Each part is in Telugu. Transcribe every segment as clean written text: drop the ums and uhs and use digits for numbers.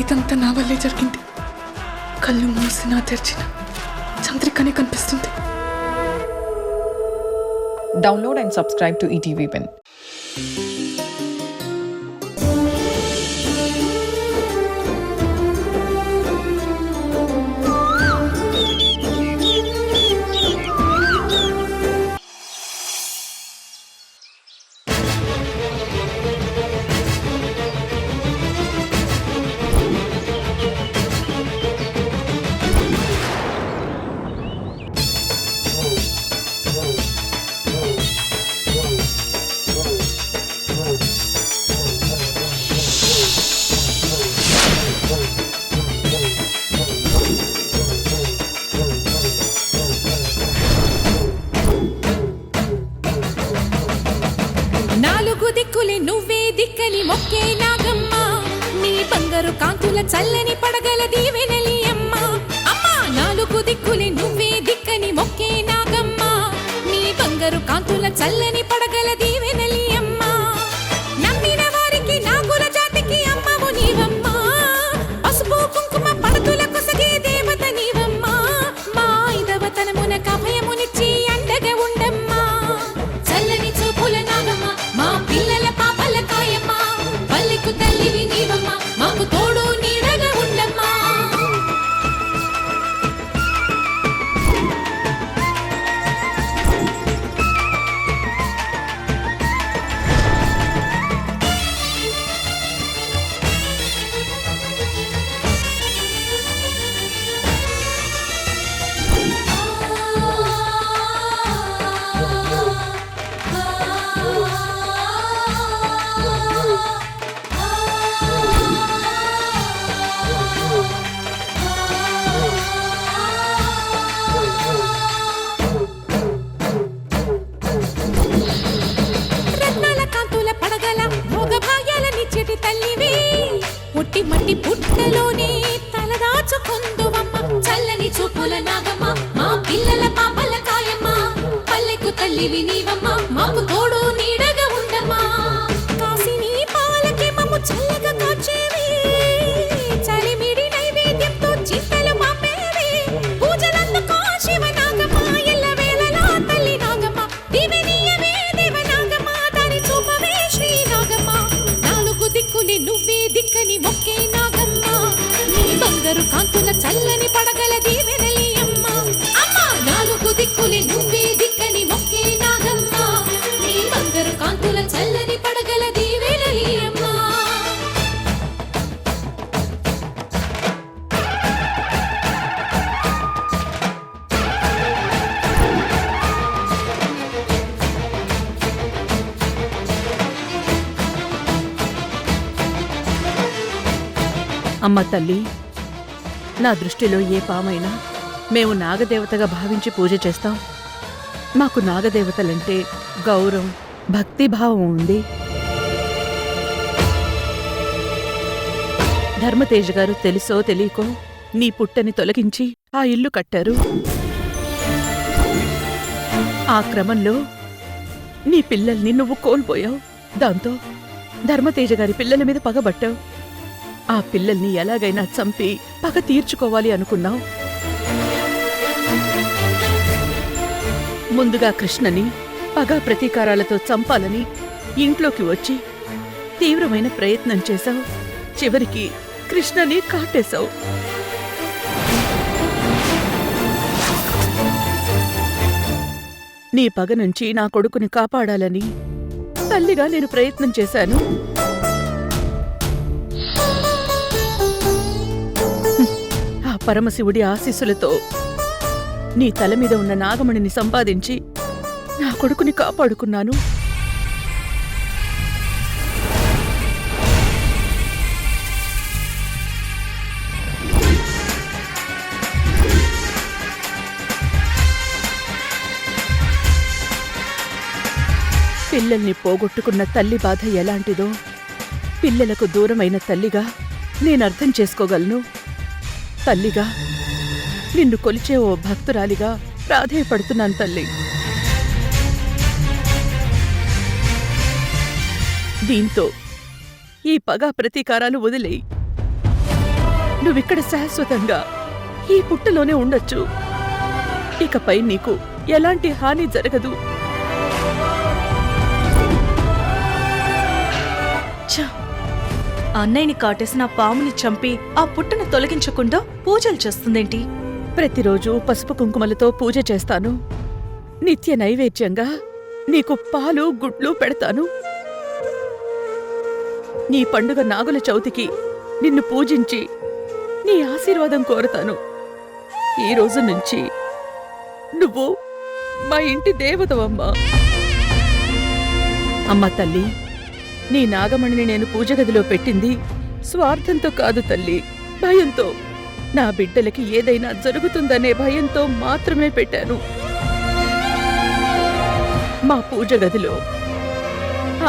ఇదంతా నా వల్లే జరిగింది. కళ్ళు మూసినా తెరిచిన చంద్రికనే కనిపిస్తుంది. Download and subscribe to ETV Win. నాలుగు దిక్కులే నువ్వే దిక్కని మొక్కే నాగమ్మ, నీ బంగారు కాంతుల చల్లని పడగల దీవెనలి అమ్మ. అమ్మా నాలుగు దిక్కులే నువ్వే దిక్కని మొక్కే నాగమ్మ, నీ బంగారు కాంతుల చల్లని పడగల దీవెనలి అమ్మ. నమ్మిన వారికి నాగుల జాతికి అమ్మవు నీవమ్మ, పసుపు కుంకుమ పడతుల కొసగే దేవత నీవమ్మ. మా ఐదవతనమున కభయమునిచ్చి అండగా ఉండమ్మా. చల్లని చూపుల నాగమ్మ, మా పిల్లల పాపల కాయమ్మ, పల్లెకు తల్లివి నీవమ్మ, మాకు తోడు నీడగా ఉండమ్మా. రత్నాల కాంతుల పడగల భోగ భాగ్యాలని చెటి తల్లివి, పుట్టి మట్టి పుట్టలోనే తలదాచుకుందువమ్మ. చల్లని చూపుల నాగమ్మ, మా పిల్లల పాపల కాయమ్మ, పల్లెకు తల్లివి నీవమ్మ, మాకు తోడు నీడగా ఉండమ్మా. కాసిని పాలకి మమ్ము చల్లగా కాచేవి, చలిమిడి నైవేద్యంతో చింతలు మాపేవి. పూజలందుకో శివ నాగమ్మ, ఎల్లవేళలా తల్లి నాగమ్మ, దివెనీయవే దేవ నాగమ్మ, దారి చూపవే శ్రీ నాగమ్మ. నాలుగు దిక్కులి నువ్వే దిక్కని మొక్కే నాగమ్మ, నీ బంగారు కాంతుల చల్లని పడగల దీవెనలి అమ్మ. అమ్మ నాలుగు దిక్కులి నువ్వే దిక్కని మొక్కే నాగమ్మ, నీ బంగారు కాంతుల చల్లని పడగల దీవెనలి అమ్మ. అమ్మ తల్లి, నా దృష్టిలో ఏ పామైనా మేము నాగదేవతగా భావించి పూజ చేస్తాం. మాకు నాగదేవతలంటే గౌరవం, భక్తిభావం ఉంది. ధర్మతేజ గారు తెలుసో తెలియకో నీ పుట్టని తొలగించి ఆ ఇల్లు కట్టారు. ఆ క్రమంలో నీ పిల్లల్ని నువ్వు కోల్పోయావు. దాంతో ధర్మతేజ గారి పిల్లల మీద పగబట్టావు. ఆ పిల్లల్ని ఎలాగైనా చంపి పగ తీర్చుకోవాలి అనుకున్నావు. ముందుగా కృష్ణని పగ ప్రతీకారాలతో చంపాలని ఇంట్లోకి వచ్చి తీవ్రమైన ప్రయత్నం చేశావు. చివరికి కృష్ణని కాటేశావు. నీ పగ నుంచి నా కొడుకుని కాపాడాలని తల్లిగా నేను ప్రయత్నం చేశాను. ఆ పరమశివుడి ఆశీస్సులతో నీ తల మీద ఉన్న నాగమణిని సంపాదించి నా కొడుకుని కాపాడుకున్నాను. పిల్లల్ని పోగొట్టుకున్న తల్లి బాధ ఎలాంటిదో పిల్లలకు దూరమైన తల్లిగా నేనర్థం చేసుకోగలను. తల్లిగా నిన్ను కొలిచే ఓ భక్తురాలిగా ప్రాధేయపడుతున్నాను తల్లి. దీంతో ఈ పగ ప్రతీకారాలు వదిలేయి. నువ్విక్కడ శాశ్వతంగా ఈ పుట్టలోనే ఉండొచ్చు. ఇకపై నీకు ఎలాంటి హాని జరగదు. అన్నయ్యని కాటేసిన పాముని చంపి ఆ పుట్టను తొలగించకుండా పూజలు చేస్తుందేంటి? ప్రతిరోజు పసుపు కుంకుమలతో పూజ చేస్తాను. నిత్య నైవేద్యంగా నీకు పాలు గుడ్లు పెడతాను. నీ పండుగ నాగుల చవితికి నిన్ను పూజించి నీ ఆశీర్వాదం కోరతాను. ఈ రోజు నుంచి నువ్వు మా ఇంటి దేవతవమ్మా. అమ్మ తల్లి, నీ నాగమణిని నేను పూజగదిలో పెట్టింది స్వార్థంతో కాదు తల్లి, భయంతో. నా బిడ్డలకి ఏదైనా జరుగుతుందనే భయంతో మాత్రమే పెట్టాను. మా పూజ గదిలో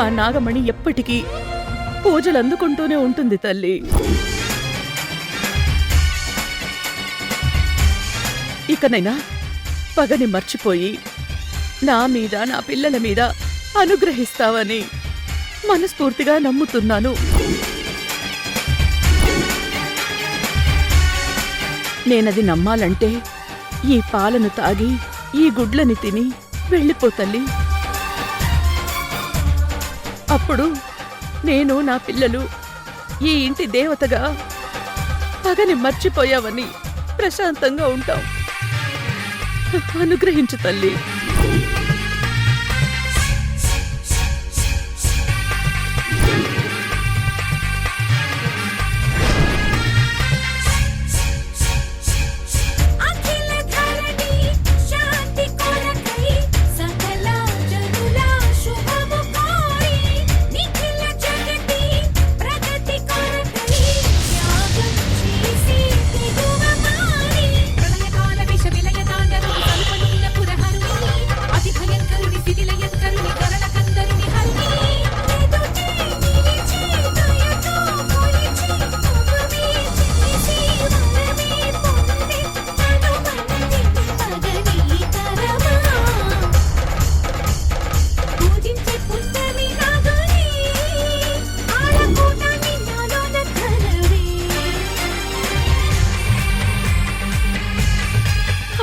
ఆ నాగమణి ఎప్పటికీ పూజలు అందుకుంటూనే ఉంటుంది తల్లి. ఇకనైనా పగని మర్చిపోయి నా మీద నా పిల్లల మీద అనుగ్రహిస్తావని మనస్ఫూర్తిగా నమ్ముతున్నాను. నేనది నమ్మాలంటే ఈ పాలను తాగి ఈ గుడ్లని తిని వెళ్ళిపోతల్లి. అప్పుడు నేను నా పిల్లలు ఈ ఇంటి దేవతగా పగని మర్చిపోయావని ప్రశాంతంగా ఉంటాం. అనుగ్రహించు తల్లి.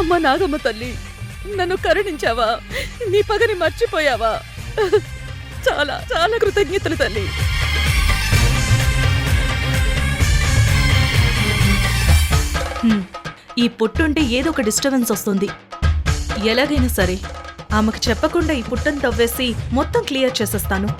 అమ్మ నాగమ్మ తల్లి, నన్ను కరుణించావా? నీ పగని మర్చిపోయావా? చాలా చాలా కృతజ్ఞతలు తల్లి. ఈ పుట్టుంటే ఏదో ఒక డిస్టర్బెన్స్ వస్తుంది. ఎలాగైనా సరే ఆమెకు చెప్పకుండా ఈ పుట్టను తవ్వేసి మొత్తం క్లియర్ చేసేస్తాను.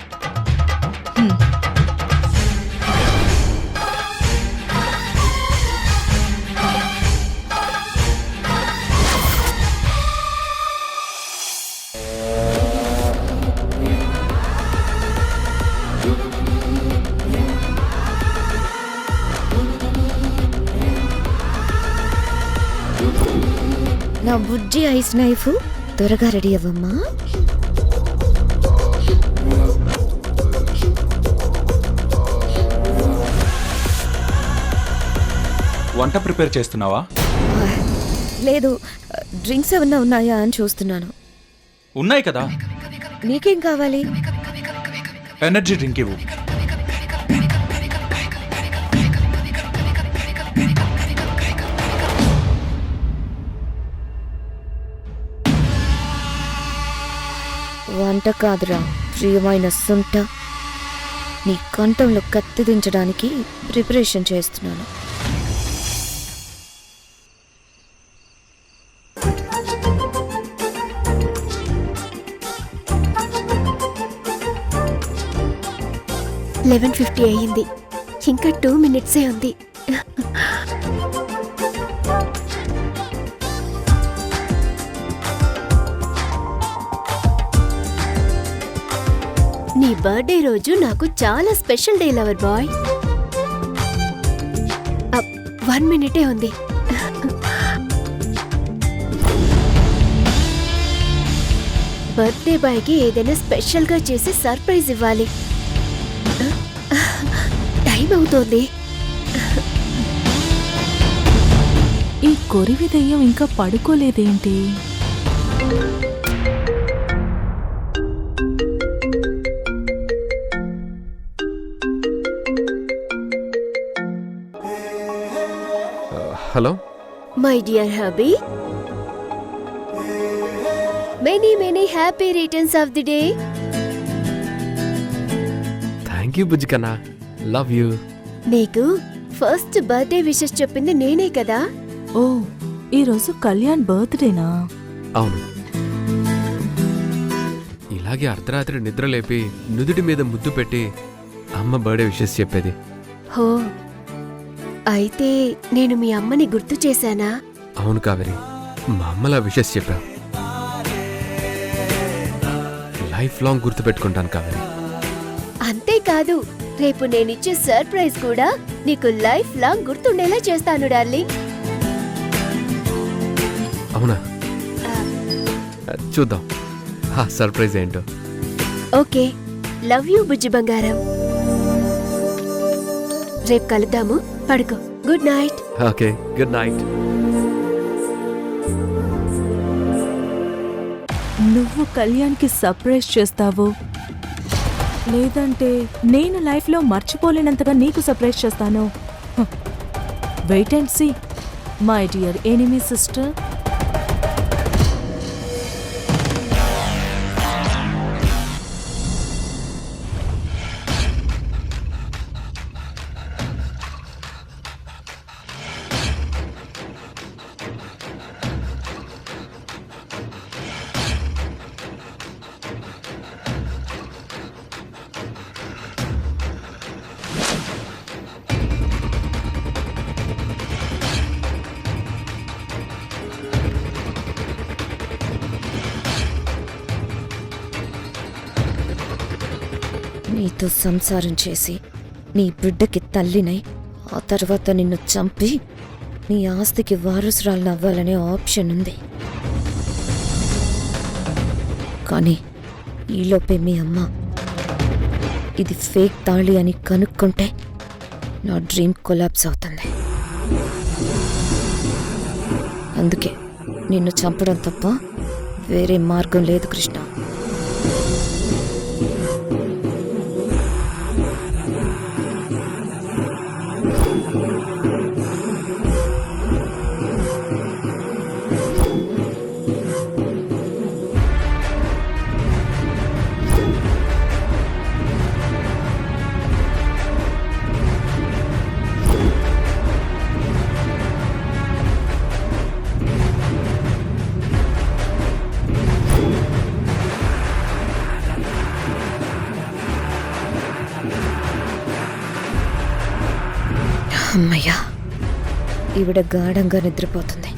నా బుజ్జి ఐస్ నైఫ్ త్వరగా రెడీ అవ్వమ్మా. వంట ప్రిపేర్ చేస్తున్నావా? లేదు, డ్రింక్స్ ఏమన్నా ఉన్నాయా అని చూస్తున్నాను. ఉన్నాయి కదా. నీకేం కావాలి? ఎనర్జీ డ్రింక్ ఇవ్వు. వంట కాదురా, ప్రియమైన సుంట. నీ కంఠంలో కత్తి దించడానికి ప్రిపరేషన్ చేస్తున్నాను. $11:50 అయ్యింది. ఇంకా 2 minutesే ఉంది. నీ బర్త్డే రోజు నాకు చాలా special day lover boy. 1 minute ఉంది. బర్త్డే బాయ్కి ఏదైనా స్పెషల్గా చేసి సర్ప్రైజ్ ఇవ్వాలి. టైం అవుతోంది. ఈ కొరివి దెయ్యం ఇంకా పడుకోలేదేంటి? Hello my dear hubby, many happy returns of the day. Thank you బుజ్జి కన్నా, లవ్ యూ. నీకు ఫస్ట్ బర్త్డే విషెస్ చెప్పింది నేనే కదా. ఓ, ఈరోజు కళ్యాణ్ బర్త్డేనా? అవును, ఇలాగే అర్ధరాత్రి నిద్ర లేపి నుదుటి మీద ముద్దు పెట్టి అమ్మ బర్త్డే విషెస్ చెప్పేది. హో, అయితే నేను మీ అమ్మని గుర్తు చేశానా? అవును కావేరి, మా అమ్మలా విషెస్ చెప్పా. లైఫ్ లాంగ్ గుర్తు పెట్టుకుంటాను కావేరి. అంతేకాదు, రేపు నేనిచ్చే సర్ప్రైజ్ కూడా నీకు లైఫ్ లాంగ్ గుర్తుండేలా చేస్తాను డార్లింగ్. అవునా? చూద్దాం ఆ సర్ప్రైజ్ ఏంటో. ఓకే, లవ్ యూ బుజ్జి బంగారం. రేపు కలుద్దాము. పడుకో. Good night. Okay, good night. నువ్వు కళ్యాణ్కి సర్ప్రైజ్ చేస్తావు, లేదంటే నేను లైఫ్లో మర్చిపోలేనంతగా నీకు సర్ప్రైజ్ చేస్తాను. Wait and see my dear enemy sister. నీతో సంసారం చేసి నీ బిడ్డకి తల్లినై ఆ తర్వాత నిన్ను చంపి నీ ఆస్తికి వారసురాలను అవ్వాలనే ఆప్షన్ ఉంది. కానీ ఈలోపే మీ అమ్మ ఇది ఫేక్ తాళి అని కనుక్కుంటే నా డ్రీమ్ కొలాప్స్ అవుతుంది. అందుకే నిన్ను చంపడం తప్ప వేరే మార్గం లేదు కృష్ణ. అమ్మయ్యా, ఈవిడ గాఢంగా నిద్రపోతుంది.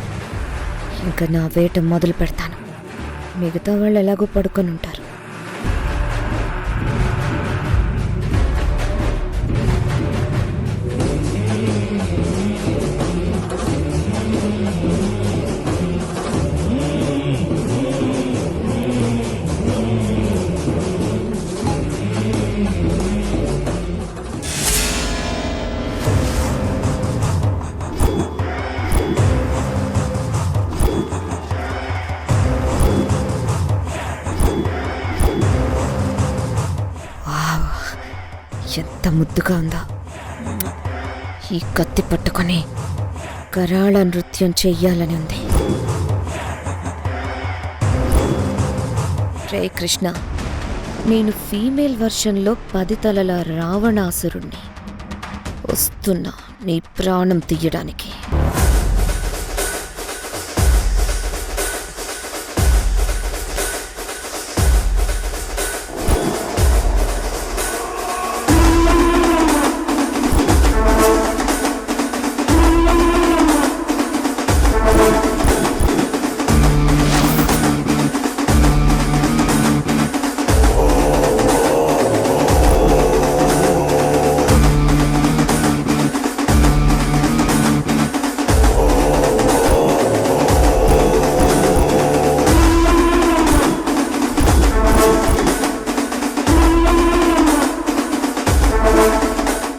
ఇంకా నా వేట మొదలు పెడతాను. మిగతా వాళ్ళు ఎలాగో పడుకొని ఉంటారు. ఎంత ముద్దుగా ఉందో. ఈ కత్తి పట్టుకొని కరాళ నృత్యం చెయ్యాలని ఉంది. రే కృష్ణ, నేను ఫీమేల్ వర్షన్లో 10 తలల రావణాసురుణ్ణి. వస్తున్నా నీ ప్రాణం తీయడానికి.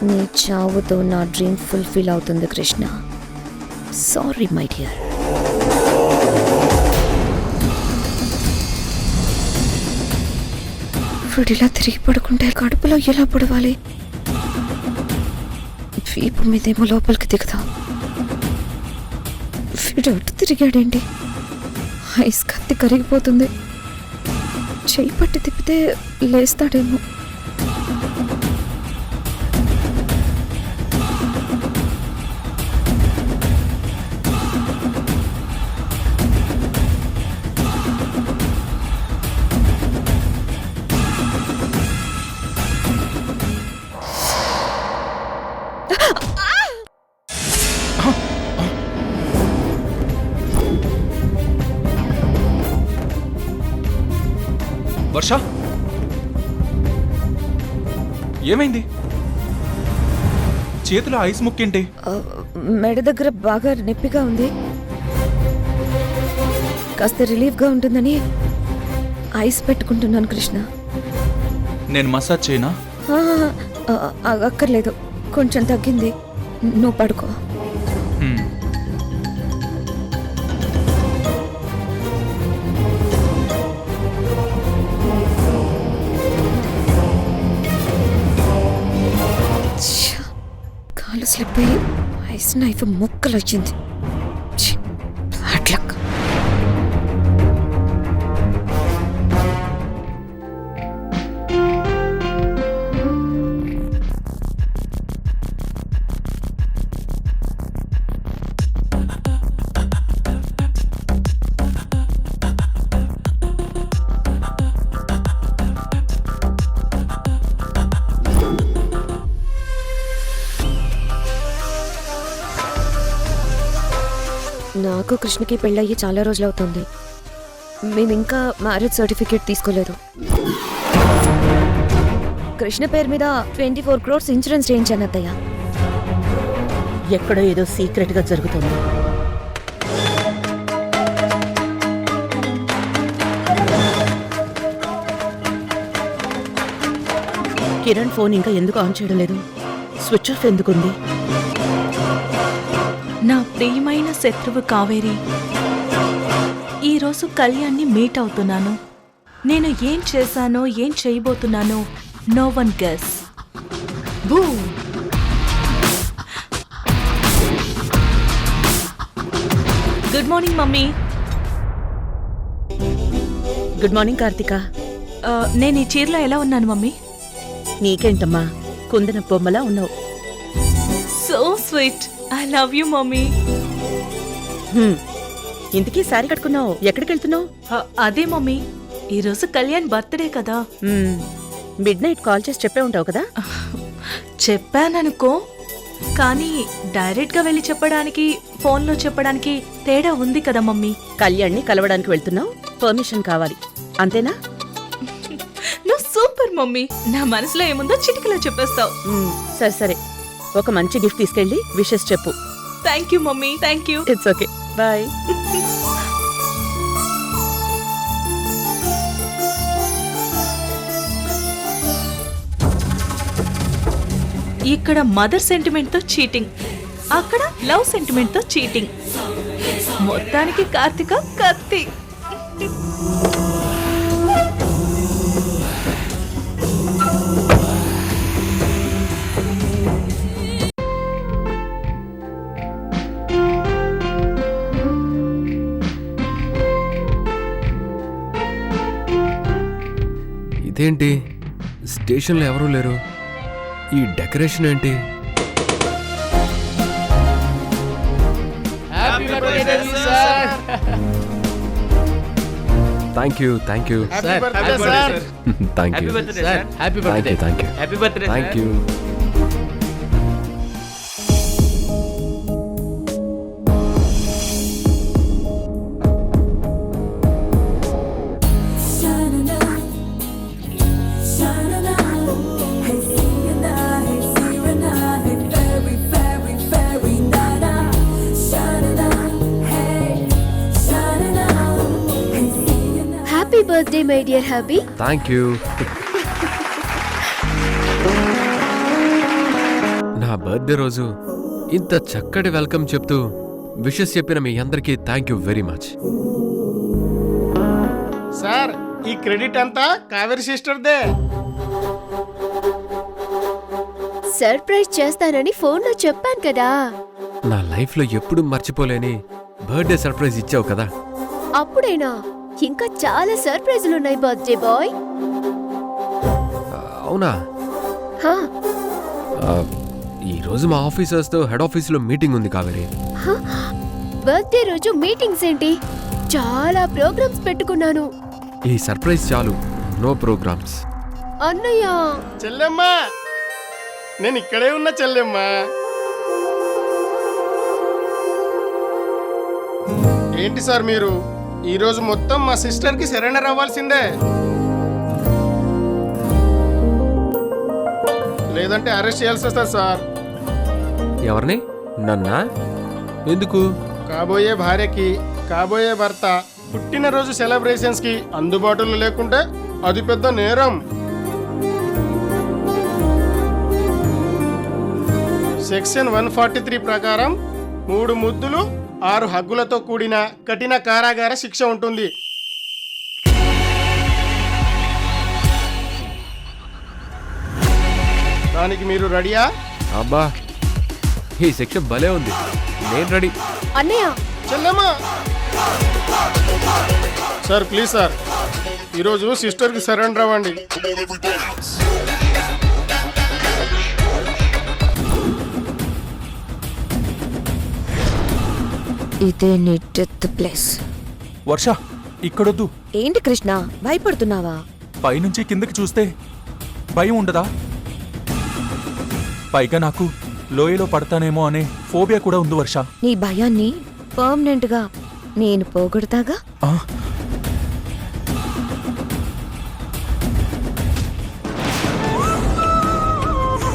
నీ చావుతో నా డ్రీమ్ ఫుల్ఫిల్ అవుతుంది కృష్ణ. Sorry my dear. వీడిలా తిరిగి పడుకుంటే కడుపులో ఎలా పడవాలి? వీపు మీదేమో లోపలికి దిగుతా. వీడు అటు తిరిగాడేంటి? ఐస్ కత్తి కరిగిపోతుంది. చెయ్యి పట్టి తిప్పితే లేస్తాడేమో. వర్ష, ఏమైంది? చేతిలో ఐస్ ముక్కేంటి? మెడ దగ్గర బాగా నొప్పిగా ఉంది. కాస్త రిలీఫ్గా ఉంటుందని ఐస్ పెట్టుకుంటున్నాను కృష్ణ. నేను మసాజ్ చేయనా? అక్కర్లేదు, కొంచెం తగ్గింది. నువ్వు పడుకో. హ్మ్. కాలు స్లిప్ అయ్యి ఐస్ నైఫ్ ముక్కలు వచ్చింది. Bad luck. నాకు కృష్ణకి పెళ్ళయ్యి చాలా రోజులవుతుంది. మేమింకా మ్యారేజ్ సర్టిఫికేట్ తీసుకోలేదు. కృష్ణ పేరు మీద 24 crores ఇన్సూరెన్స్ చేయించాను అత్తయ్య. ఎక్కడో ఏదో సీక్రెట్ గా జరుగుతుంది. కిరణ్ ఫోన్ ఇంకా ఎందుకు ఆన్ చేయడం లేదు? స్విచ్ ఆఫ్ ఎందుకుంది? నా ప్రియమైన శత్రువు కావేరి, ఈరోజు కళ్యాణ్ని మీట్ అవుతున్నాను. నేను ఏం చేశానో ఏం చేయబోతున్నానో no one guess. Boo! Good morning mummy. Good morning Karthika. నేను ఈ చీరలో ఎలా ఉన్నాను మమ్మీ? నీకేంటమ్మా, కుందన బొమ్మలా ఉన్నావు. So sweet. I love you mummy. ఇంతకీ సారీ కట్టుకున్నావు, ఎక్కడికి వెళ్తున్నావు? అదే మమ్మీ, ఈరోజు కళ్యాణ్ బర్త్డే కదా. మిడ్ నైట్ కాల్ చేసి చెప్పే ఉంటావు కదా. చెప్పాననుకో, కానీ డైరెక్ట్గా వెళ్ళి చెప్పడానికి ఫోన్లో చెప్పడానికి తేడా ఉంది కదా మమ్మీ. కళ్యాణ్ని కలవడానికి వెళ్తున్నావు, పర్మిషన్ కావాలి, అంతేనా? నువ్వు సూపర్ మమ్మీ. నా మనసులో ఏముందో చిటికలో చెప్పేస్తావు. సరే సరే, ఒక మంచి గిఫ్ట్ తీసుకెళ్ళి విషెస్ చెప్పు. Thank you mummy, thank you. It's okay, bye. ఇక్కడ మదర్ సెంటిమెంట్ తో చీటింగ్, అక్కడ లవ్ సెంటిమెంట్ తో చీటింగ్. మొత్తానికి కార్తిక కత్తి. ఇదేంటి, స్టేషన్లో ఎవరూ లేరు? ఈ డెకరేషన్ ఏంటి? Thank you, thank you, thank you, thank you. Happy birthday my dear happy. Thank you. నా బర్త్డే రోజు ఇంత చక్కటి వెల్కమ్ చెప్తూ విషెస్ చెప్పిన మీ అందరికీ thank you very much. Sir, ఈ క్రెడిట్ అంతా కావేరి సిస్టర్దే. సర్ప్రైజ్ చేస్తానని ఫోన్లో చెప్పాను కదా. నా లైఫ్లో ఎప్పుడూ మర్చిపోలేని బర్త్డే సర్ప్రైజ్ ఇచ్చావు కదా. అప్పుడేనా? ఇంకా చాలా సర్ప్రైజులు ఉన్నాయి బర్త్డే బాయ్. అవునా? హా, ఈరోజు మా ఆఫీసర్స్తో హెడ్ ఆఫీస్లో మీటింగ్ ఉంది కావేరి. బర్త్డే రోజు మీటింగ్స్ ఏంటి? చాలా ప్రోగ్రామ్స్ పెట్టుకున్నాను. ఈ సర్ప్రైజ్ చాలు, నో ప్రోగ్రామ్స్. అన్నయ్య, చెల్లెమ్మా, నేను ఇక్కడే ఉన్నా చెల్లెమ్మా. ఏంటి సార్ మీరు ఈరోజు మొత్తం మా సిస్టర్కి సరెండర్ అవ్వాల్సిందే, లేదంటే అరెస్ట్ చేయాల్సి వస్తుంది సార్. ఎవరిని? నన్నా? ఎందుకు? కాబోయే భార్యకి కాబోయే భర్త పుట్టినరోజు సెలబ్రేషన్స్కి అందుబాటులో లేకుంటే అది పెద్ద నేరం. సెక్షన్ 143 ప్రకారం 3 ముద్దులు 6 హగ్గులతో కూడిన కఠిన కారాగార శిక్ష ఉంటుంది. దానికి మీరు రెడీయా? అబ్బా, ఈ సెక్షన్ భలే ఉంది, నేను రెడీ. అన్నయ్య, చెల్లెమ్మా. సార్ ప్లీజ్ సార్, ఈరోజు సిస్టర్కి సరెండర్ అవ్వండి. ఇదే నీ డెత్ ప్లేస్. వర్ష, ఇక్కడొద్దు. ఏంటి కృష్ణ, భయపడుతున్నావా? పైనుంచి కిందకి చూస్తే భయం ఉండదా? పైగా నాకు లోయలో పడతానేమో అనే ఫోబియా కూడా ఉంది వర్ష. నీ భయాన్ని పర్మనెంట్ గా నేను పోగొడతాగా. ఆ,